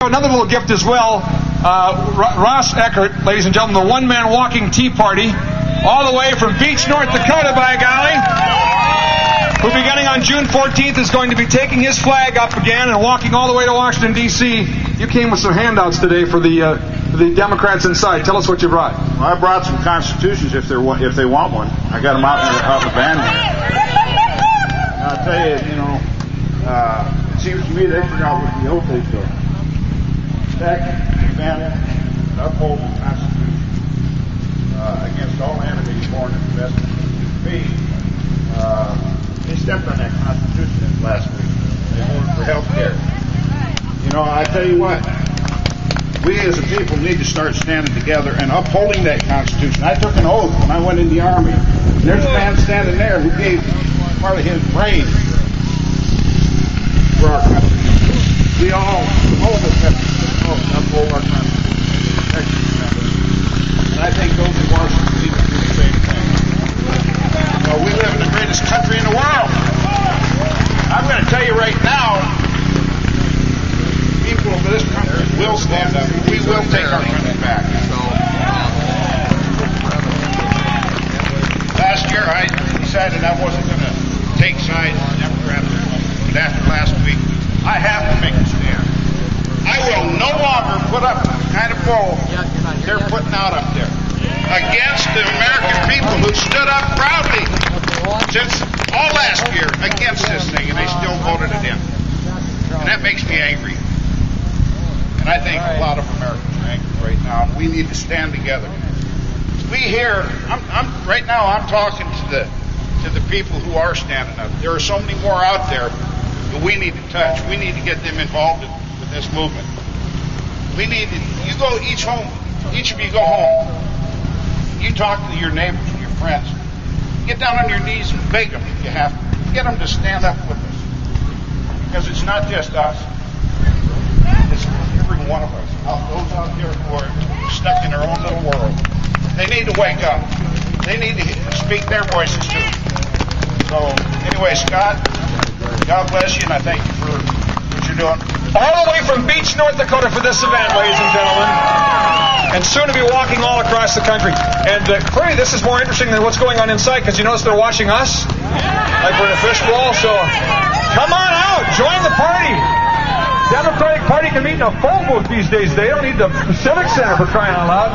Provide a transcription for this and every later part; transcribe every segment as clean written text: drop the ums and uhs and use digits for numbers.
Another little gift as well. Ross Eckert, ladies and gentlemen, the one-man walking tea party, all the way from Beach, North Dakota, by golly, who beginning on June 14th is going to be taking his flag up again and walking all the way to Washington, D.C. You came with some handouts today for the Democrats inside. Tell us what you brought. Well, I brought some constitutions if they want one. I got them out in the van here. I'll tell you, it seems to me they forgot what the oath they took. Protect, defend, and uphold the Constitution against all enemies, foreign and domestic. Me, they stepped on that Constitution last week. They voted for health care. I tell you what, we as a people need to start standing together and upholding that Constitution. I took an oath when I went in the Army. There's a man standing there who gave part of his brain for our country. We all of us have to uphold our Constitution. And I think those in Washington need to do the same thing. We live in the greatest country in the world. I'm going to tell you right now, people of this country will stand up. We will take our country back. Last year, I decided I wasn't going to take sides with Democrats, but after last week, I have to make a stand. I will no longer put up the kind of bull they're putting out up there against the American people who stood up proudly since all last year against this thing, and they still voted it in. And that makes me angry. And I think a lot of Americans are angry right now. We need to stand together. We here, right now I'm talking to the people who are standing up. There are so many more out there that we need to touch. We need to get them involved with this movement. We need to, each of you go home. You talk to your neighbors and your friends. Get down on your knees and beg them if you have to. Get them to stand up with us. Because it's not just us. It's every one of us. Those out there who are stuck in their own little world. They need to wake up. They need to speak their voices too. So, anyway, Scott, God bless you, and I thank you for what you're doing. All the way from Beach, North Dakota for this event, ladies and gentlemen. And soon to be walking all across the country. And Corey, this is more interesting than what's going on inside, because you notice they're watching us? Like we're in a fishbowl, so come on out, join the party. Democratic Party can meet in a phone booth these days. They don't need the Civic Center for crying out loud.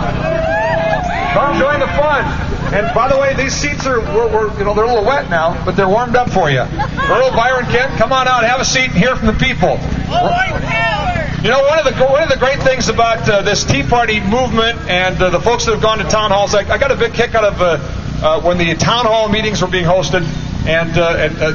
Come join the fun. And by the way, these seats are, they're a little wet now, but they're warmed up for you. Earl, Byron, Kent, come on out, have a seat, and hear from the people. One of the great things about this Tea Party movement and the folks that have gone to town halls, I got a big kick out of when the town hall meetings were being hosted, and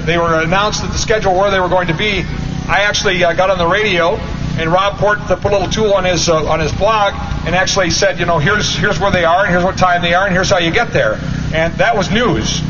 they were announced that the schedule where they were going to be. I actually got on the radio, and Rob Port put a little tool on his blog and actually said, here's where they are, and here's what time they are, and here's how you get there. And that was news,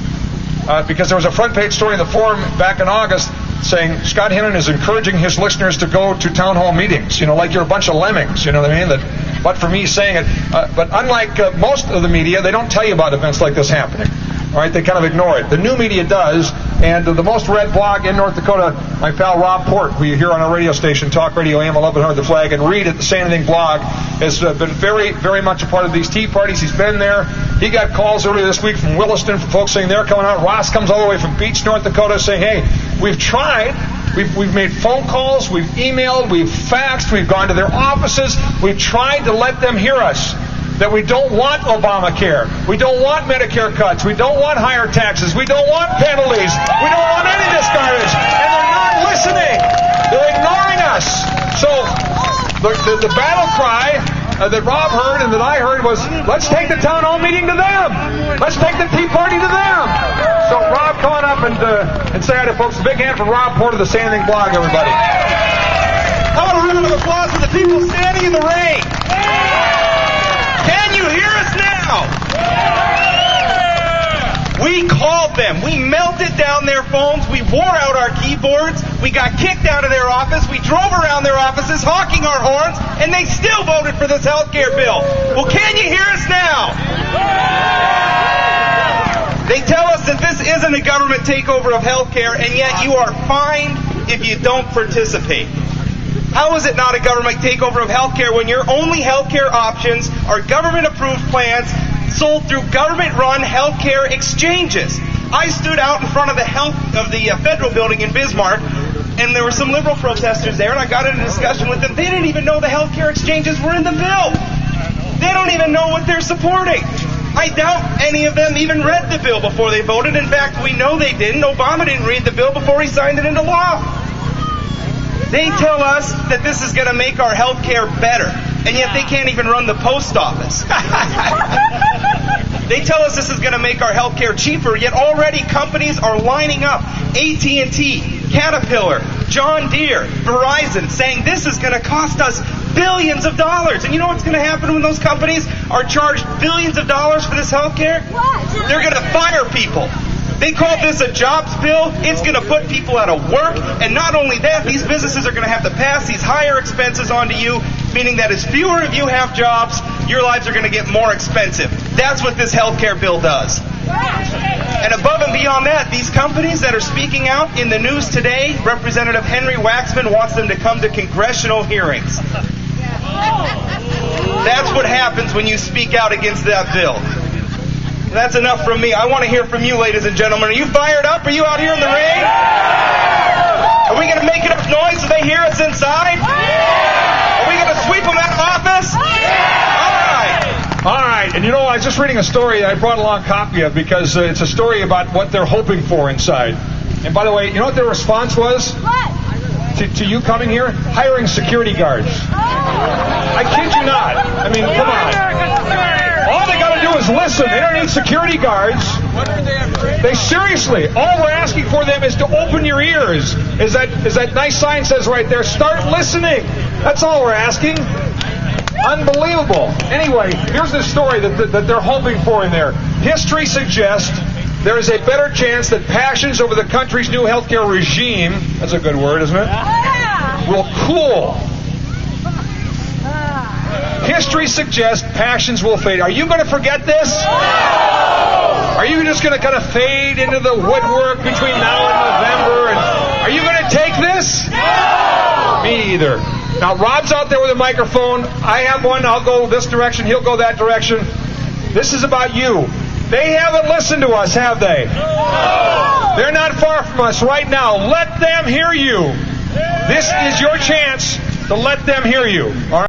because there was a front page story in the Forum back in August saying Scott Hinnon is encouraging his listeners to go to town hall meetings, like you're a bunch of lemmings, you know what I mean? But for me saying it, but unlike most of the media, they don't tell you about events like this happening. All right, they kind of ignore it. The new media does, and the most read blog in North Dakota, my pal Rob Port, who you hear on our radio station, Talk Radio AM 1100 The Flag, and read at the Say Anything blog, has been very, very much a part of these tea parties. He's been there. He got calls earlier this week from Williston from folks saying they're coming out. Ross comes all the way from Beach, North Dakota, saying, hey, we've tried. We've made phone calls, we've emailed, we've faxed, we've gone to their offices. We've tried to let them hear us. That we don't want Obamacare. We don't want Medicare cuts. We don't want higher taxes. We don't want penalties. We don't want any of this garbage. And they're not listening. They're ignoring us. So the battle cry that Rob heard and that I heard was, let's take the town hall meeting to them. Let's take the Tea Party to them. So Rob, come on up and say hi to folks. A big hand from Rob Porter, the Say Anything blog, everybody. How about a round of applause for the people standing in the rain? Can you hear us now? We called them. We melted down their phones. We wore out our keyboards. We got kicked out of their office. We drove around their offices honking our horns, and they still voted for this health care bill. Well, can you hear us now? They tell us that this isn't a government takeover of health care, and yet you are fined if you don't participate. How is it not a government takeover of healthcare when your only healthcare options are government-approved plans sold through government-run healthcare exchanges? I stood out in front of the federal building in Bismarck, and there were some liberal protesters there, and I got in a discussion with them. They didn't even know the healthcare exchanges were in the bill. They don't even know what they're supporting. I doubt any of them even read the bill before they voted. In fact, we know they didn't. Obama didn't read the bill before he signed it into law. They tell us that this is going to make our health care better, and yet they can't even run the post office. They tell us this is going to make our health care cheaper, yet already companies are lining up. AT&T, Caterpillar, John Deere, Verizon, saying this is going to cost us billions of dollars. And you know what's going to happen when those companies are charged billions of dollars for this health care? They're going to fire people. They call this a jobs bill. It's going to put people out of work. And not only that, these businesses are going to have to pass these higher expenses on to you, meaning that as fewer of you have jobs, your lives are going to get more expensive. That's what this health care bill does. And above and beyond that, these companies that are speaking out in the news today, Representative Henry Waxman wants them to come to congressional hearings. That's what happens when you speak out against that bill. That's enough from me. I want to hear from you, ladies and gentlemen. Are you fired up? Are you out here in the rain? Are we going to make enough noise so they hear us inside? Are we going to sweep them out of office? All right. And you know, I was just reading a story I brought along a copy of because it's a story about what they're hoping for inside. And by the way, you know what their response was? What? To you coming here? Hiring security guards. I kid you not. I mean, come on. All they got to do is listen. They don't need security guards. They seriously, all we're asking for them is to open your ears. As that nice sign says right there, start listening. That's all we're asking. Unbelievable. Anyway, here's the story that they're hoping for in there. History suggests there is a better chance that passions over the country's new healthcare regime, that's a good word, isn't it, will cool. History suggests passions will fade. Are you going to forget this? Are you just going to kind of fade into the woodwork between now and November? And are you going to take this? Me either. Now, Rob's out there with a microphone. I have one. I'll go this direction. He'll go that direction. This is about you. They haven't listened to us, have they? They're not far from us right now. Let them hear you. This is your chance to let them hear you. All right?